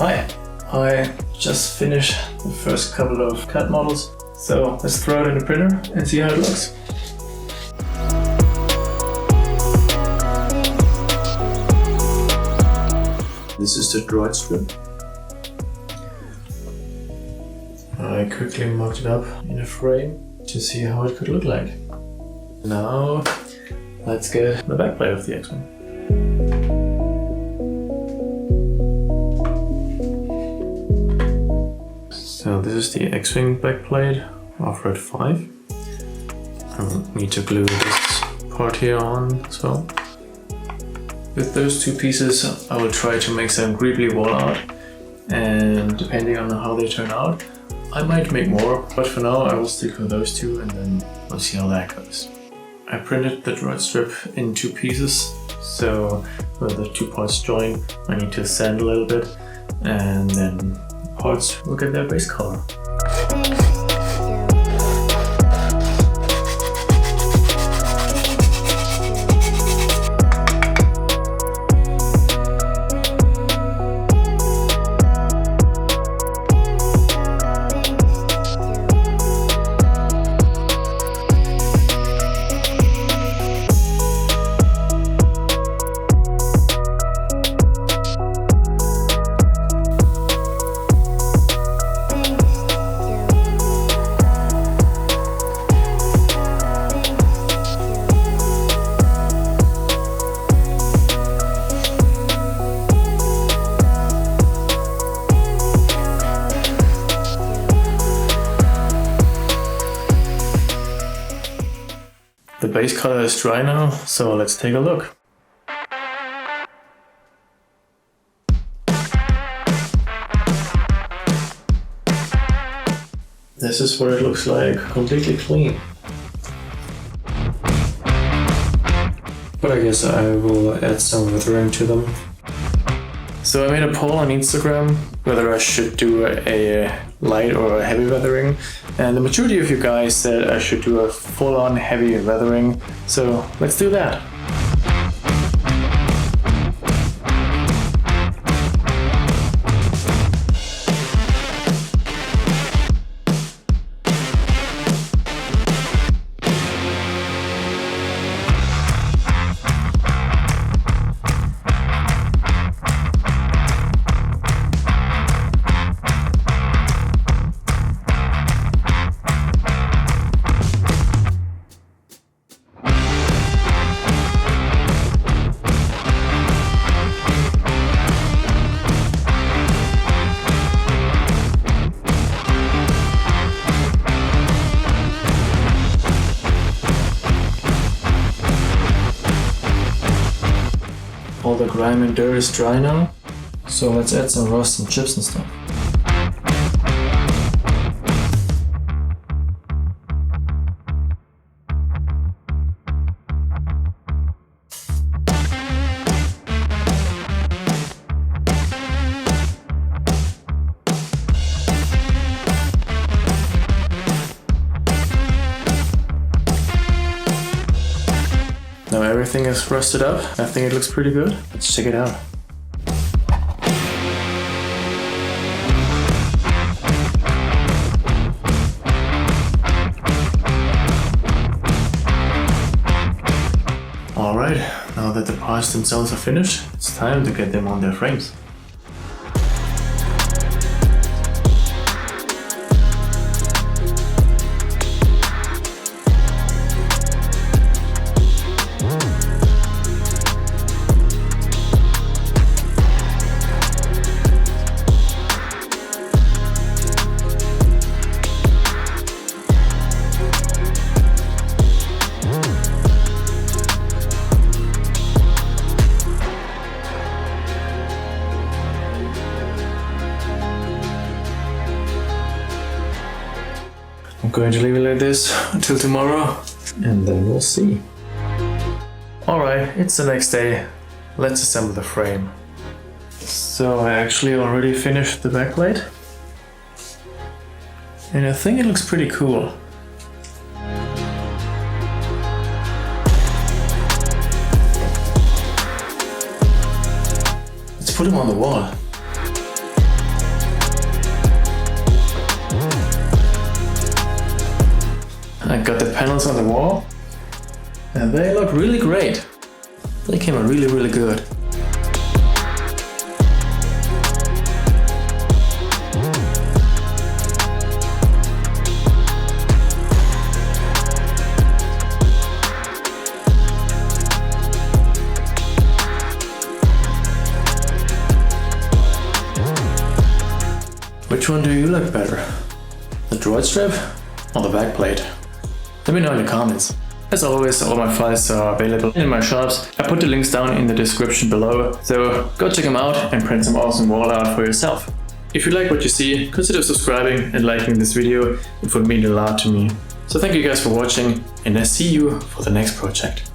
Hi, I just finished the first couple of CAD models, so let's throw it in the printer and see how it looks. This is the droid strip. I quickly mocked it up in a frame to see how it could look like. Now, let's get the backplate of the X-Wing. So this is the X-Wing backplate of Red 5. I need to glue this part here on as well. With those two pieces, I will try to make some Greebly wall art, and depending on how they turn out, I might make more, but for now I will stick with those two and then we'll see how that goes. I printed the droid strip in two pieces, so where the two parts join, I need to sand a little bit, and then the parts will get their base color. The base color is dry now, so let's take a look. This is what it looks like, completely clean. But I guess I will add some weathering to them. So I made a poll on Instagram whether I should do a light or a heavy weathering, and the majority of you guys said I should do a full-on heavy weathering, so let's do that. All the grime and dirt is dry now, so let's add some rust and chips and stuff. Now everything is rusted up. I think it looks pretty good. Let's check it out. Alright, now that the parts themselves are finished, it's time to get them on their frames. I'm going to leave it like this until tomorrow, and then we'll see. Alright, it's the next day. Let's assemble the frame. So I actually already finished the backplate, and I think it looks pretty cool. Let's put him on the wall. I got the panels on the wall and they look really great. They came out really, really good. Which one do you like better? The droid strip or the back plate? Let me know in the comments. As always, all my files are available in my shops. I put the links down in the description below, so go check them out and print some awesome wall art for yourself. If you like what you see, consider subscribing and liking this video. It would mean a lot to me. So thank you guys for watching, and I see you for the next project.